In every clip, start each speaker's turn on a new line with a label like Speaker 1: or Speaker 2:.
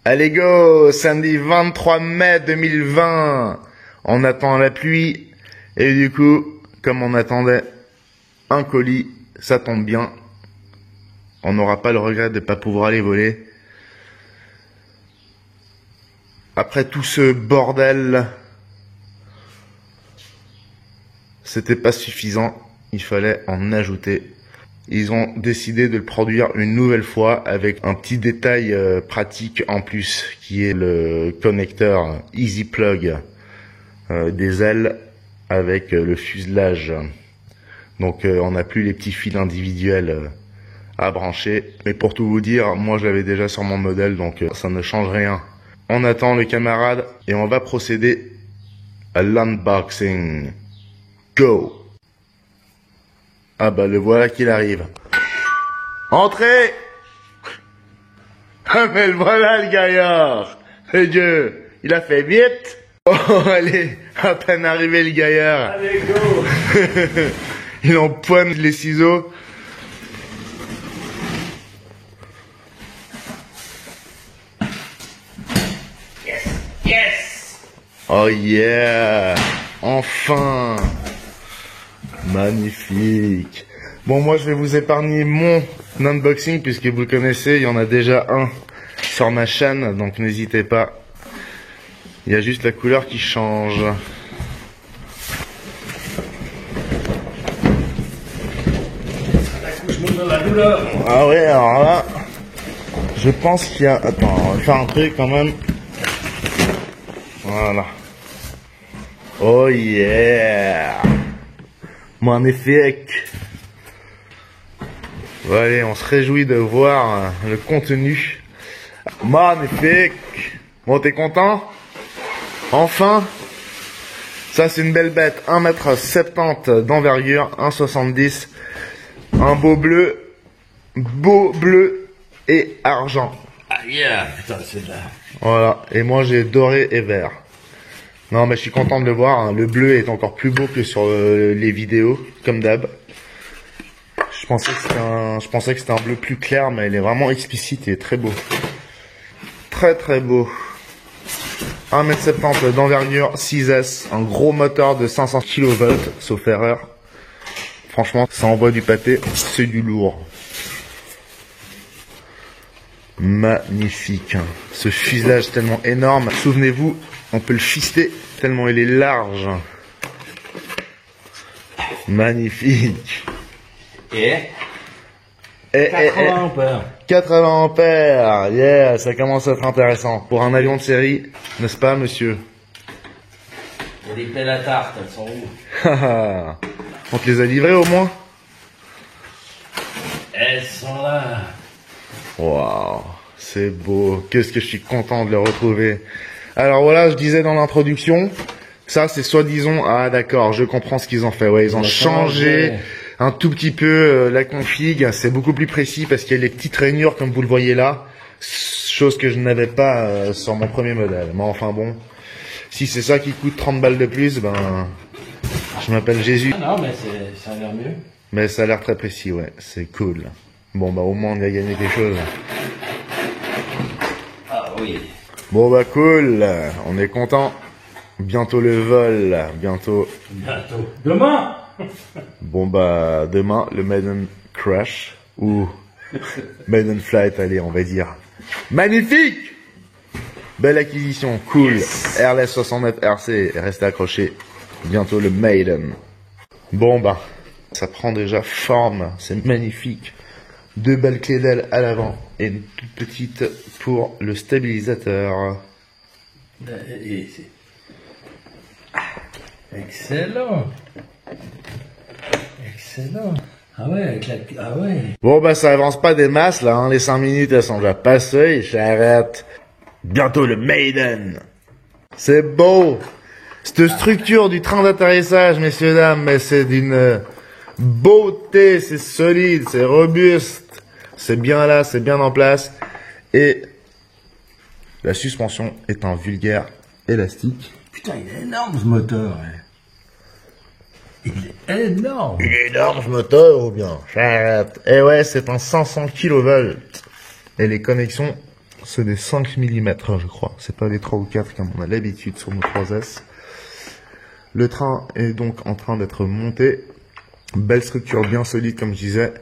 Speaker 1: Allez go, samedi 23 mai 2020. On attend la pluie. Et du coup, comme on attendait un colis, ça tombe bien. On n'aura pas le regret de ne pas pouvoir aller voler. Après tout ce bordel, c'était pas suffisant. Il fallait en ajouter. Ils ont décidé de le produire une nouvelle fois avec un petit détail pratique en plus, qui est le connecteur Easy Plug des ailes avec le fuselage. Donc on n'a plus les petits fils individuels à brancher. Mais pour tout vous dire, moi je l'avais déjà sur mon modèle, donc ça ne change rien. On attend le camarade et on va procéder à l'unboxing. Go! Ah bah le voilà qu'il arrive. Entrez! Ah mais le voilà le gaillard! Et Dieu, il a fait vite! Oh allez, à peine arrivé le gaillard.
Speaker 2: Allez go!
Speaker 1: Il empoigne les ciseaux.
Speaker 2: Yes! Yes!
Speaker 1: Oh yeah! Enfin! Magnifique. Bon, moi, je vais vous épargner mon unboxing puisque vous le connaissez. Il y en a déjà un sur ma chaîne, donc n'hésitez pas. Il y a juste la couleur qui change.
Speaker 2: L'accouchement dans la douleur.
Speaker 1: Ah ouais, alors là, je pense qu'il y a... Attends, on va faire un truc quand même. Voilà. Oh yeah! Magnifique. Bon, allez, on se réjouit de voir le contenu. Magnifique. Bon, t'es content? Enfin. Ça, c'est une belle bête. 1,70 m d'envergure, 1,70 m. Un beau bleu et argent.
Speaker 2: Ah yeah! Putain, c'est là.
Speaker 1: Voilà. Et moi, j'ai doré et vert. Non, mais je suis content de le voir. Hein. Le bleu est encore plus beau que sur les vidéos, comme d'hab. Je pensais que c'était un bleu plus clair, mais il est vraiment explicite et très beau. Très très beau. 1,70 m d'envergure, 6S, un gros moteur de 500 kV, sauf erreur. Franchement, ça envoie du pâté, c'est du lourd. Magnifique. Hein. Ce fuselage tellement énorme. Souvenez-vous, on peut le fister tellement il est large. Magnifique.
Speaker 2: Et 80 ampères.
Speaker 1: 80 ampères. Yeah, ça commence à être intéressant. Pour un avion de série, n'est-ce pas, monsieur?
Speaker 2: Il y a des pelles à tarte, elles sont où?
Speaker 1: On te les a livrés au moins?
Speaker 2: Elles sont là.
Speaker 1: Waouh, c'est beau. Qu'est-ce que je suis content de le retrouver. Alors voilà, je disais dans l'introduction, ça c'est soi-disant, ah d'accord, je comprends ce qu'ils ont fait. Ouais, ils ont changé un tout petit peu la config. C'est beaucoup plus précis parce qu'il y a les petites rainures comme vous le voyez là. Chose que je n'avais pas sur mon premier modèle. Mais enfin bon, si c'est ça qui coûte 30 balles de plus, ben je m'appelle Jésus.
Speaker 2: Ah non, mais ça a l'air mieux.
Speaker 1: Mais ça a l'air très précis, ouais, c'est cool. Bon bah au moins on a gagné quelque chose.
Speaker 2: Ah oui.
Speaker 1: Bon bah cool, on est content. Bientôt le vol, bientôt.
Speaker 2: Bientôt. Demain.
Speaker 1: Bon bah demain le Maiden Crash ou Maiden Flight, allez on va dire. Magnifique. Belle acquisition, cool. Yes. RLS 69 RC, restez accrochés. Bientôt le Maiden. Bon bah, ça prend déjà forme, c'est magnifique. 2 belles clés d'aile à l'avant et une toute petite pour le stabilisateur.
Speaker 2: Excellent. Excellent. Ah ouais, avec la... Ah ouais.
Speaker 1: Bon bah ça avance pas des masses là, hein. Les 5 minutes elles sont déjà passées, j'arrête. Bientôt le Maiden. C'est beau. Cette structure du train d'atterrissage, messieurs dames, mais c'est d'une beauté, c'est solide, c'est robuste. C'est bien là, c'est bien en place. Et la suspension est un vulgaire élastique.
Speaker 2: Putain, il est énorme ce moteur. Ouais. Il est énorme.
Speaker 1: Il est énorme ce moteur ou bien? J'arrête. Et ouais, c'est un 500 kV. Et les connexions C'est des 5 mm, je crois. C'est pas des 3 ou 4 comme on a l'habitude sur nos 3S. Le train est donc en train d'être monté. Belle structure bien solide comme je disais.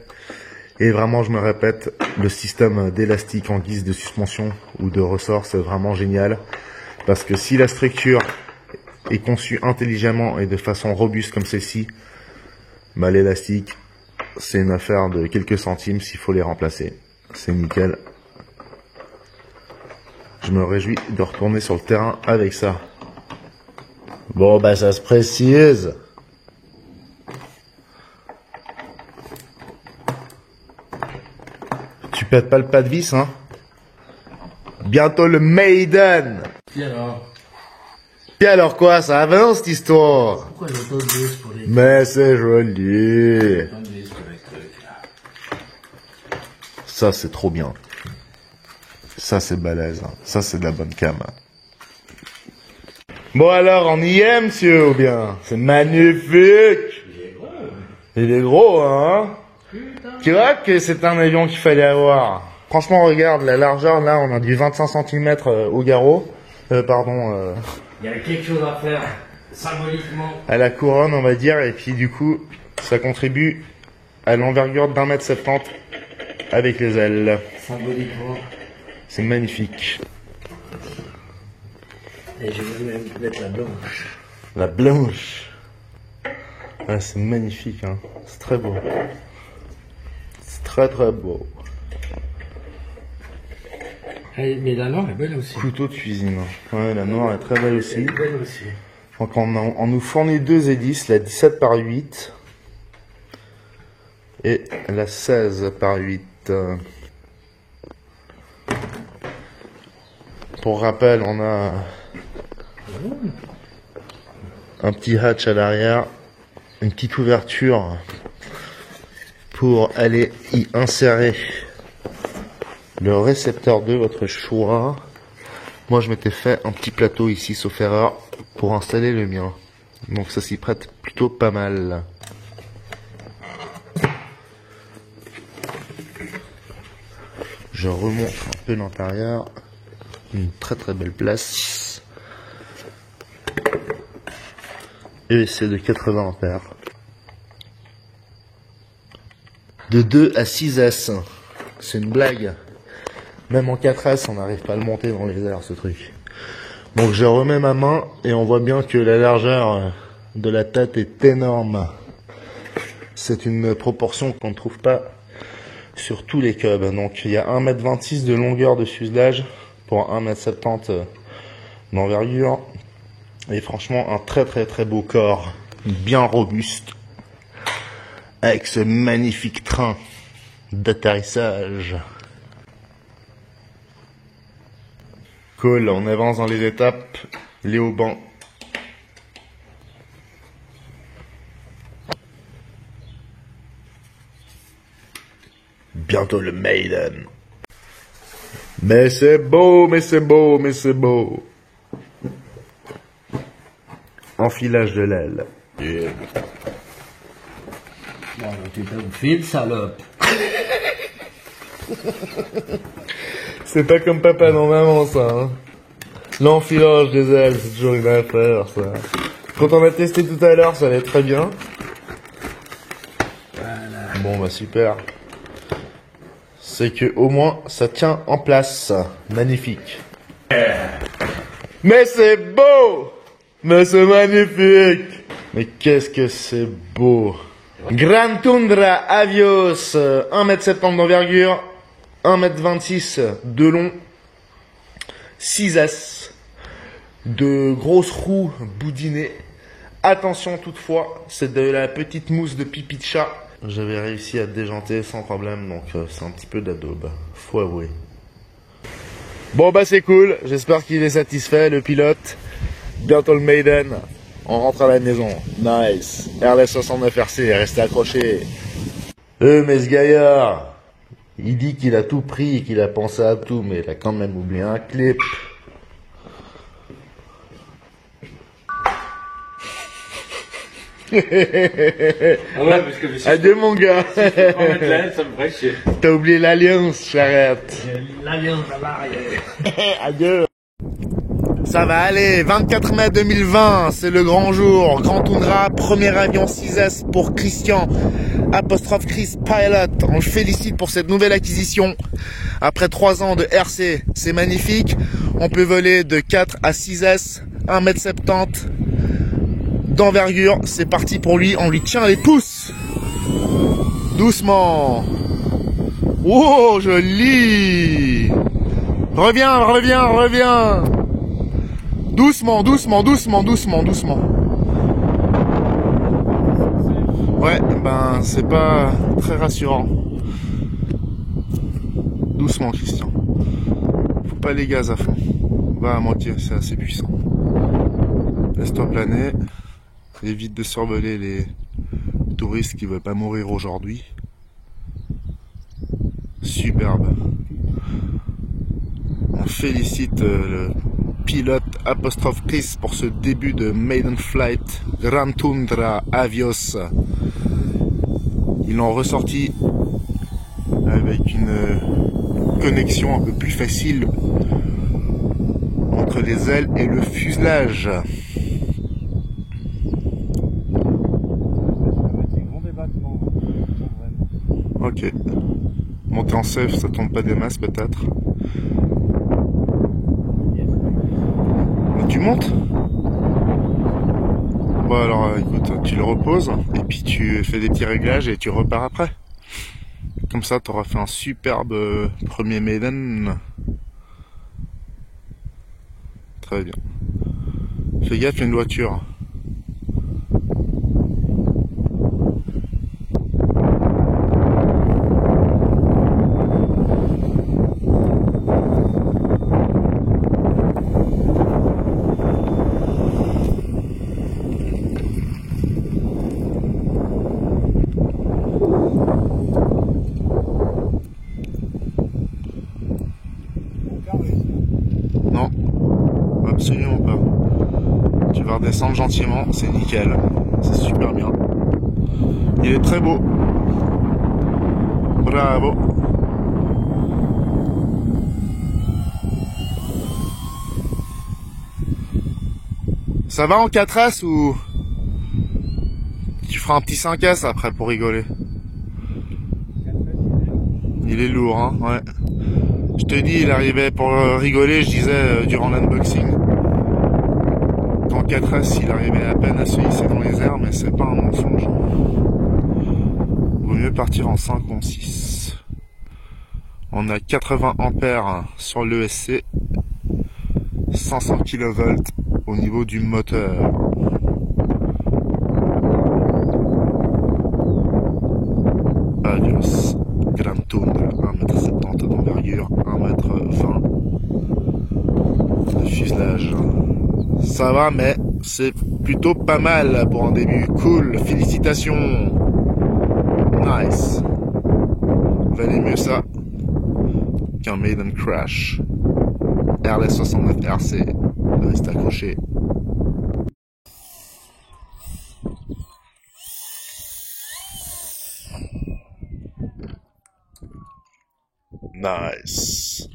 Speaker 1: Et vraiment, je me répète, le système d'élastique en guise de suspension ou de ressort, c'est vraiment génial. Parce que si la structure est conçue intelligemment et de façon robuste comme celle-ci, bah, l'élastique, c'est une affaire de quelques centimes s'il faut les remplacer. C'est nickel. Je me réjouis de retourner sur le terrain avec ça. Bon, bah ça se précise. Tu pètes pas le pas de vis, hein? Bientôt le Maiden. Puis alors quoi, ça avance cette histoire?
Speaker 2: Pourquoi l'autobus pour les...
Speaker 1: Mais c'est joli.
Speaker 2: L'autobus pour les trucs, là.
Speaker 1: Ça c'est trop bien. Ça c'est balèze, hein. Ça c'est de la bonne cam. Bon alors, on y est monsieur ou bien? C'est magnifique. Il est gros, hein?
Speaker 2: Putain.
Speaker 1: Tu vois que c'est un avion qu'il fallait avoir. Franchement, regarde, la largeur, là, on a du 25 cm au garrot.
Speaker 2: Il y a quelque chose à faire, symboliquement.
Speaker 1: À la couronne, on va dire, et puis du coup, ça contribue à l'envergure d'1,70 m avec les ailes.
Speaker 2: Symboliquement.
Speaker 1: C'est magnifique.
Speaker 2: Et je vais même mettre la blanche.
Speaker 1: La blanche. Ah, c'est magnifique, hein. C'est très beau. C'est très très beau.
Speaker 2: Mais la noire est belle aussi.
Speaker 1: Couteau de cuisine. Ouais, la noire est très belle aussi.
Speaker 2: Elle est belle aussi.
Speaker 1: Donc on nous fournit deux hélices, la 17 par 8 et la 16 par 8. Pour rappel, on a un petit hatch à l'arrière, une petite ouverture pour aller y insérer le récepteur de votre choix. Moi, je m'étais fait un petit plateau ici, sauf erreur, pour installer le mien. Donc ça s'y prête plutôt pas mal. Je remonte un peu l'intérieur. Une très très belle place. ESC de 80 ampères. De 2 à 6S. C'est une blague. Même en 4S, on n'arrive pas à le monter dans les airs, ce truc. Donc je remets ma main et on voit bien que la largeur de la tête est énorme. C'est une proportion qu'on ne trouve pas sur tous les cubs. Donc il y a 1,26 m de longueur de fuselage pour 1,70 m d'envergure. Et franchement, un très très très beau corps, bien robuste, avec ce magnifique train d'atterrissage. Cool, on avance dans les étapes. Les haubans. Bientôt le Maiden. Mais c'est beau, mais c'est beau, mais c'est beau. Enfilage de l'aile. Yeah.
Speaker 2: Bon, tu t'enfiles, salope.
Speaker 1: C'est pas comme papa non maman, ça, hein. L'enfilage des ailes, c'est toujours une affaire, ça. Quand on a testé tout à l'heure, ça allait très bien.
Speaker 2: Voilà.
Speaker 1: Bon, bah super. C'est que au moins, ça tient en place. Magnifique. Mais c'est beau! Mais c'est magnifique! Mais qu'est-ce que c'est beau! Grand Tundra Avios, 1,70 m d'envergure, 1,26 m de long, 6S, de grosses roues boudinées. Attention toutefois, c'est de la petite mousse de pipi de chat. J'avais réussi à déjanter sans problème, donc c'est un petit peu d'adobe, faut avouer. Bon bah c'est cool, j'espère qu'il est satisfait, le pilote. Bientôt le Maiden, on rentre à la maison. Nice. RLS 69 RC, restez accrochés. Mais ce gaillard, il dit qu'il a tout pris et qu'il a pensé à tout, mais il a quand même oublié un clip.
Speaker 2: Ah ouais, parce que si
Speaker 1: Adieu mon gars.
Speaker 2: je peux pas mettre la haine, ça me ferait chier.
Speaker 1: T'as oublié l'alliance, j'arrête.
Speaker 2: L'alliance à l'arrière.
Speaker 1: Adieu. Ça va aller, 24 mai 2020, c'est le grand jour. Grand Tundra, premier avion 6S pour Christian, apostrophe Chris Pilot. On le félicite pour cette nouvelle acquisition. Après 3 ans de RC, c'est magnifique. On peut voler de 4 à 6S, 1m70 d'envergure. C'est parti pour lui, on lui tient les pouces. Doucement. Oh, joli. Reviens. Doucement. Ouais, ben c'est pas très rassurant. Doucement, Christian. Faut pas les gaz à fond. Va à moitié, c'est assez puissant. Laisse-toi planer. Évite de survoler les touristes qui veulent pas mourir aujourd'hui. Superbe. On félicite le pilote apostrophe Chris pour ce début de Maiden Flight Grand Tundra Avios. Ils l'ont ressorti avec une connexion un peu plus facile entre les ailes et le fuselage. Ok. Monter en safe, ça tombe pas des masses peut-être. Mais tu montes? Bon alors écoute, tu le reposes et puis tu fais des petits réglages et tu repars après. Comme ça, tu auras fait un superbe premier Maiden. Très bien. Fais gaffe, il y a une voiture. Non, absolument pas. Tu vas redescendre gentiment, c'est nickel. C'est super bien. Il est très beau. Bravo. Ça va en 4S ou tu feras un petit 5S après pour rigoler? Il est lourd, hein, ouais. Je te dis, il arrivait pour rigoler, je disais, durant l'unboxing. Qu'en 4S, il arrivait à peine à se hisser dans les airs, mais c'est pas un mensonge. Vaut mieux partir en 5 ou en 6. On a 80 ampères sur l'ESC, 500 kV au niveau du moteur. Avios Grand Tundra, 1m70 d'envergure, 1m20 de fuselage. Ça va, mais c'est plutôt pas mal pour un début. Cool, félicitations. Nice. Valait mieux ça qu'un Maiden Crash. RLS 69 RC. Reste accroché. Nice.